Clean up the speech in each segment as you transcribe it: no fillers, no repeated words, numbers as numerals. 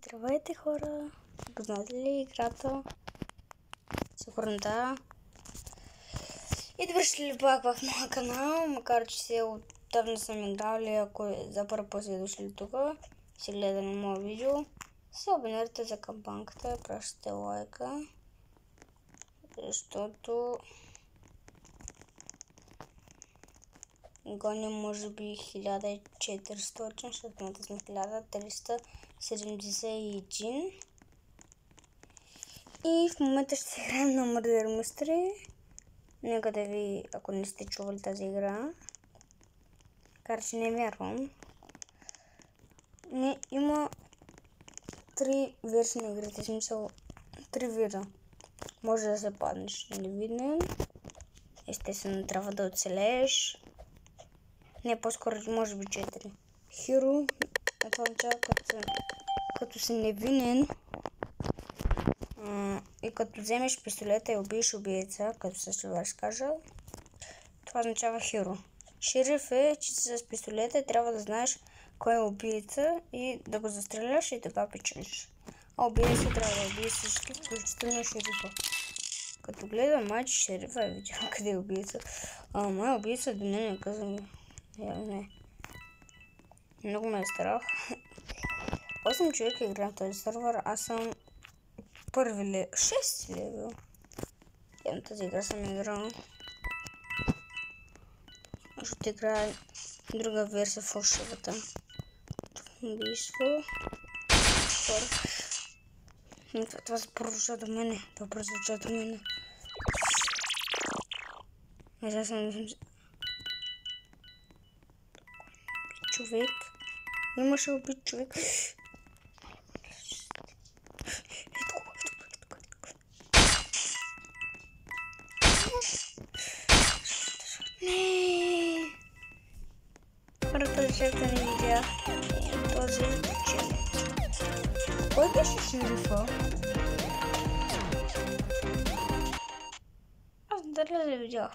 Здравейте, хора! Познате ли играта? Сигурно да. И добре шли пак в моя канал, макар че се отдавна съм играли, ако за първи път си дошли тук, си гледали моя видео, се абонирайте за кампанката, пращате лайка, защото гоним може би 1400, защото в момента сме 1371. И в момента ще се играем на Murder Mystery. Нека да ви, ако не сте чували тази игра. Макар че не вярвам. Има 3 версии на игрите, смисъл 3 вида. Може да се паднеш невиден. Естествено трябва да оцелееш. Не, по-скоро може би 4. Хиро, това означава като си невинен и като вземеш пистолета и убиеш убийца, като се ще кажа, това означава хиро. Шериф е, че си с пистолета и трябва да знаеш кой е убийца и да го застреляш и така печелиш. А убийца трябва да убие всички, включително шерифа. Като гледам майче шерифа е видял къде е убийца. Моя убийца до мен каза ми. Не. Много ме е страх. 8 човека играем в този сервер, аз съм първи левел, 6 левел. Явно тази игра съм играл. Ще играя друга версия фалшивата. Убийство. Това се прозвуча до мене. Това прозвуча до мене. Аз съм човек. Имаше убит човек. Не. Хората чакта не видях този член. Кой беше шерифа? Аз дали не видях.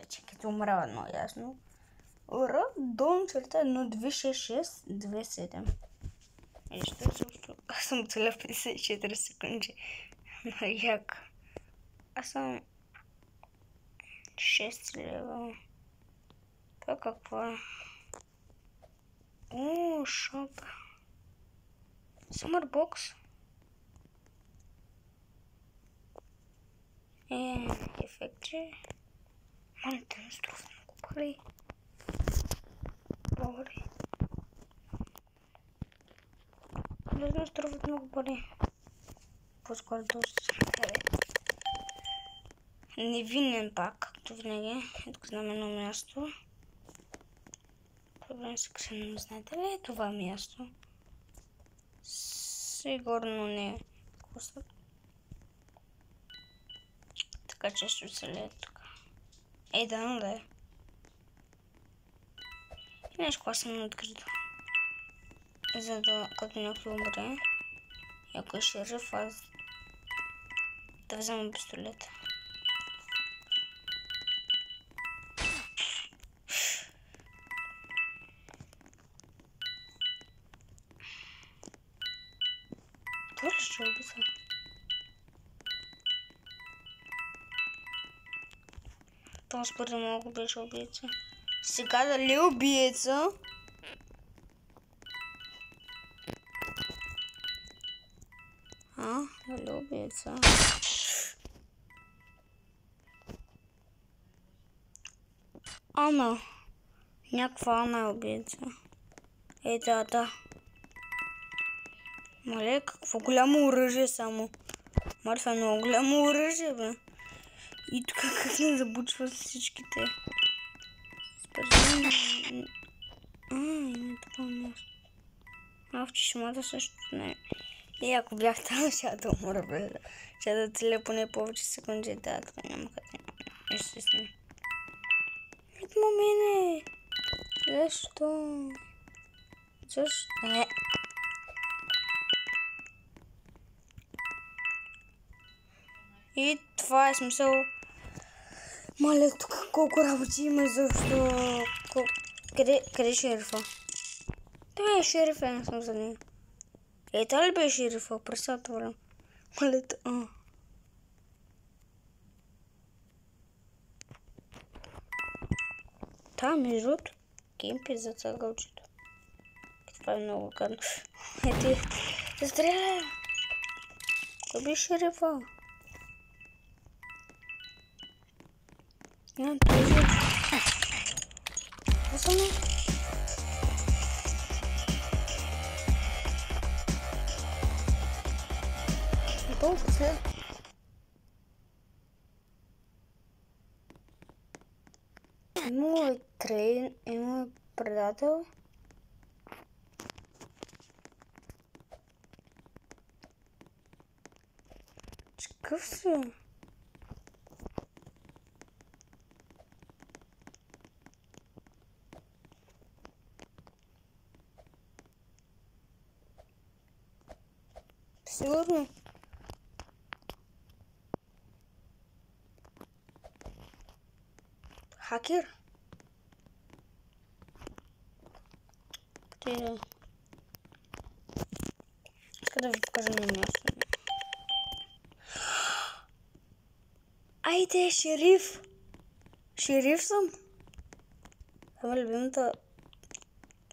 Чекайте, умрава много ясно. Ура, дом черта 126627. И що също? Аз съм целя 54 секунди. Як? Аз съм 6 лева. Това какво е? О, шоп. Самърбокс. Ефекти. Мали, те ми струва много пари. Пари. Не ми струват много пари. По-скоро доста съм къде. Невинен пак, както винаги. Ето знам едно място. Проблем се късен, знаете ли е това място? Сигурно не е. Така че ще оцелея тук. Да, да е. И нещо, кога съм открито. За да, като някой умре, и ако е шериф, аз да взема пистолета. Това ли ще убица? Това според малко беше убийца. Сега дали е убийца? Дали е убийца? Ана. Някаква Ана е убийца. Да. Мале, какво голямо оръжие само. Марфа е много голямо оръжие, бе. И тук как не забучва всичките. Има такова място. В чешмата също не. И ако бях там, ще да умра, бе. Ще да целя поне повече секунди. Да, тук няма къде. Естествено. Идва мене. Защо? И това е смисъл. Мале, тук колко работи има, защо? Къде е шерифа? Той е шериф, не съм за нея. Това ли бе шерифа? Пресата върна. Малета. Та, между другото, кемпи за цъгълчето. Това е много гадно. Ети, стреляй! Кой бе шерифа? Нямам този. Това съм не. Толкова се. Мой трейн и мой предател. Какъв си? Сигурно. Хакер? Иска да ви покажа на място. Айде, шериф! Шериф съм! Ама любимата...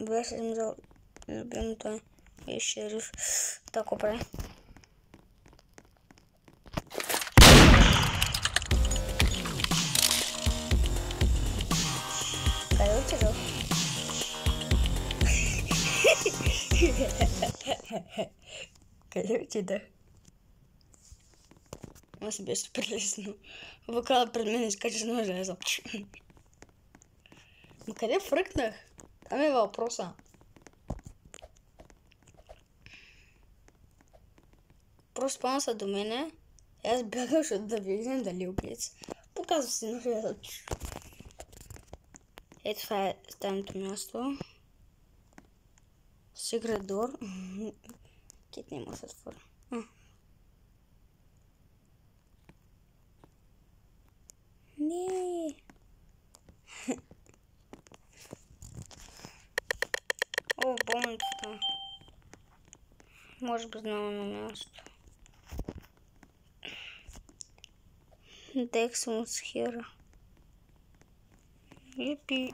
Бях си взел любимата е шериф. Тако прави. Къде отидох? Къде отидох? Аз беше прелесно. Вокала пред мен изкача с ножа. Ма къде фръкнах? Там е въпроса. Просто спомня се до мене. И аз бягам, защото да видим дали убиец. Показва си ножа. Ето това е тайното място. Secret door. Кит не може да се отвори. Не. О, болницата. Може би знам на място. Дексмус хера. Епи.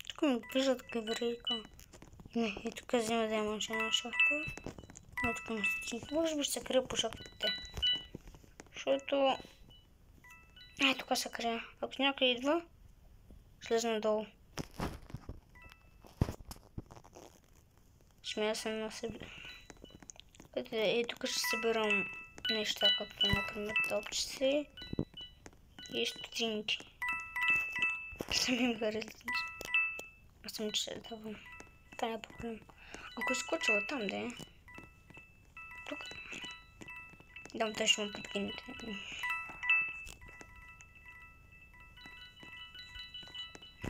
Тук ми пишат каверейка. Не, и тук взема да има на шахта. А тук ми стигна. Може би ще се крия по шахтите. Защото... тук се крия. Ако някой идва, слезна долу. Смея се на себе. И тук ще събирам неща, като например топчици и стотинки. Сами ми харесват. Аз съм че се давам. Това не е проблем. Ако изкочила там, да е. Тук. Дам те ще му подкинете.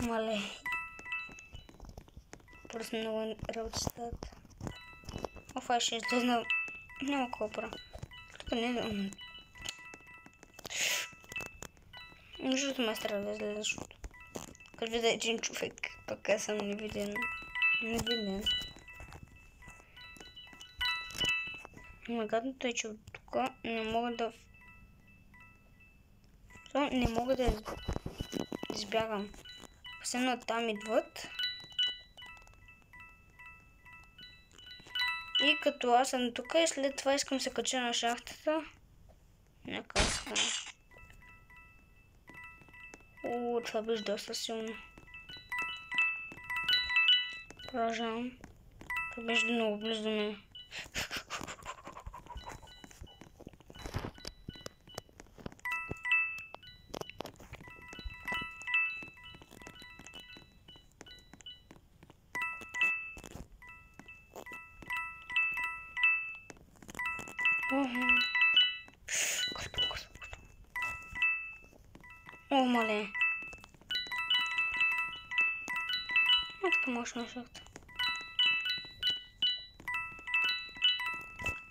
Мале. Просто много работи стават. Офа, ще излезна. Няма копра. Тук не е. Защото ме страда да излезе, защото като видя един човек, пък аз съм невиден. Невиден. Но гадното е, че от тук не мога да... Не мога да избягам. Последно там идват. И като аз съм тук и след това искам се кача на шахтата. Нека стане. Това беше доста силно. Продължавам. Това беше много близо до мен. О, мале. Така можеш на шахта.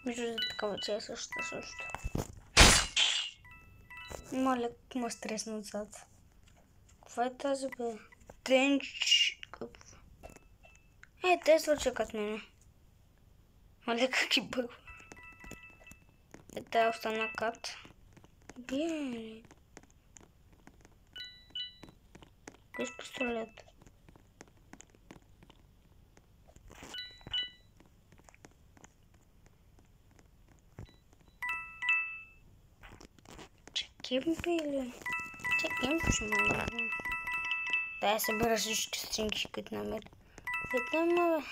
Между такава ця също. Мале, ма стресна отзад. Каква е тази, бе? Стрендж. Те случай от мене. Мале каки бъг. Это остана кат. Бие. Без пистолет. Чеким били. Чеким почему. Да, я събера всички стринги, които намеря. Это мало.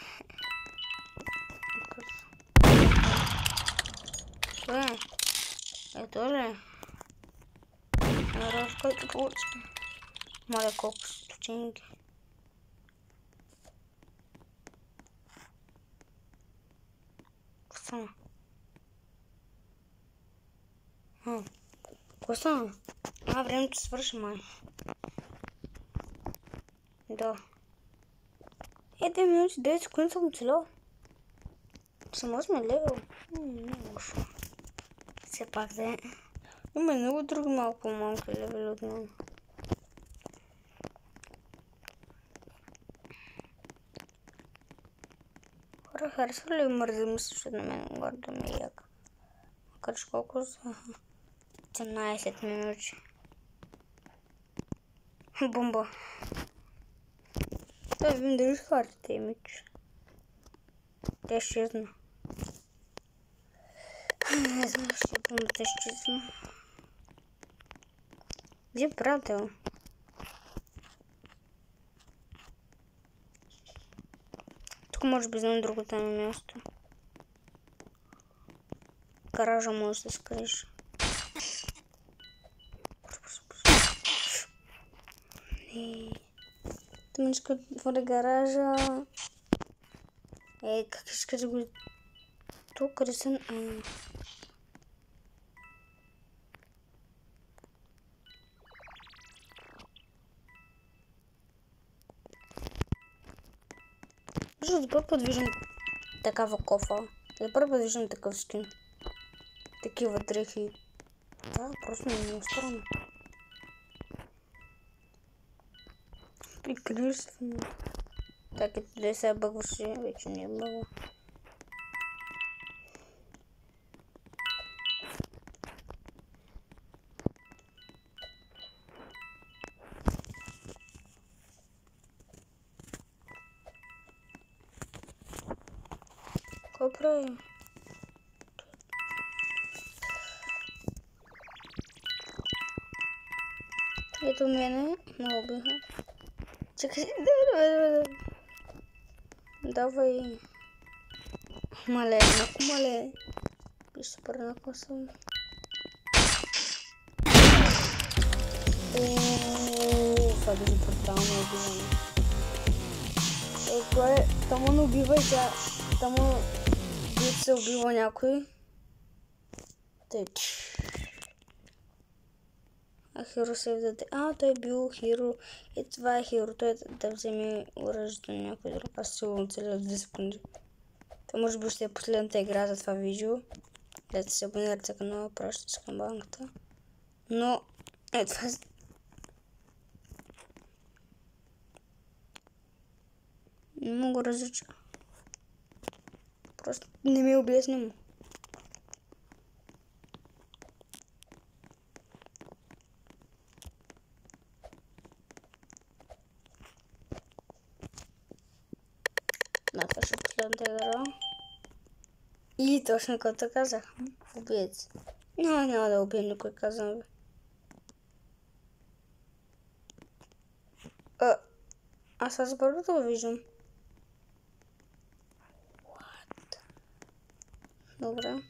Это ли? Разкажи, получи. Моля, колко стотинки. Какво? Какво? Времето свърши, май. Да. 2 минути, 9 секунди съм оцелял. Само сме левел. Не лошо. Все пак да е. Има много други малко по-малки левели от мен. Хора, харесва ли мързи мислиш на мен горда ми яка? Макар че колко са 13 минути. Бомба. Да видим дали хватите имидж. Те изчезна. Не знам, ще бомбата изчезна. Где правда? Тук може би знам друго там място. Гаража може да скриш. Там иска да отворя гаража. Как иска да го... Тук къде съм... За първи път виждам такава кофа. За първи път виждам такъв скин. Такива дрехи. Да, просто не е странно. Прикрили се в мен. Так, ето да се бъгваше, вече не е бъгва. Какво прави? Ето мене, много биха. Чакай, давай. Мале, много мале. Пише супер на коса. Това беше брутално убиване. Кое? Тамо не убивай тя. Тамо дето се убива някой. Тъй. Хиро се вдаде. Той е бил Хиро. И това е Хиро. Той да вземе оръжието на някой друг. Аз сигурно целя 2 секунди. Това може би ще е последната игра за това видео. Дайте се абонирате за канала, пращате с камбанката. Но това не мога да различа. Просто не ми е обяснимо. Това ще последната игра. И точно като казах. Убиец. Няма да убия никой, казвам ви. Аз за първо да го виждам. What? Добре.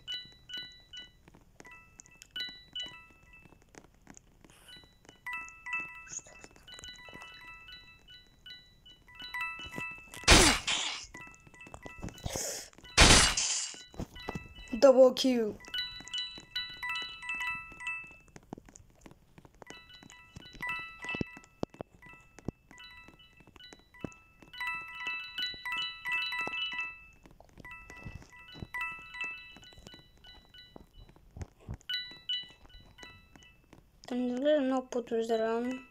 Double kill. Там не много подозревам.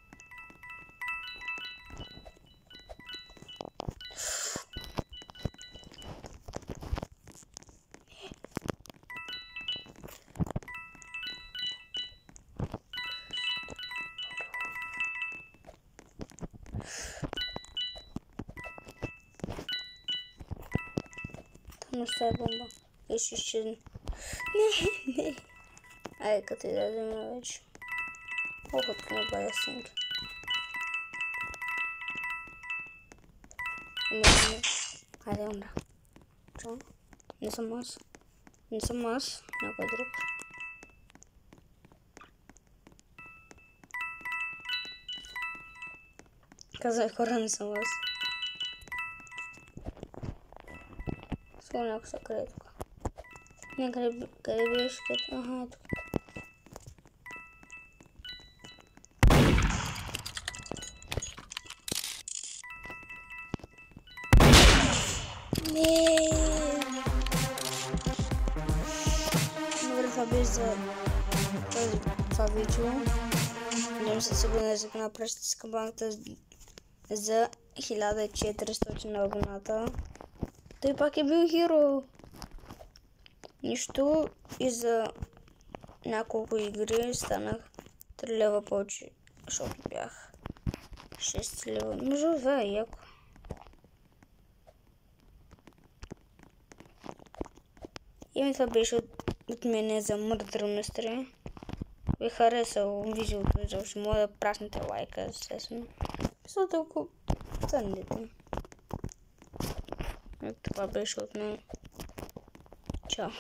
Но с тази бомба. И ще изчезне. Не. Ай, като излязем вече. Ох, откъм бая синки. Хайде, умра. Чо? Не съм аз. Някой друг. Казах хора, не съм аз. Сигурно някой са къде тук. Не, къде беше? Аха, ето. Добре, това беше за това видео. Надявам се сигурно да направите с камбаната за 1400 абоната. Той пак е бил хиро. Нищо и за няколко игри станах 3 лева повече, защото бях 6 лева. Може това е яко. И това беше от мене за Murder Mystery. Ви харесал видеото, защото може да праснете лайка, естествено. Писал толкова цъндите. Това беше от мен. Чао.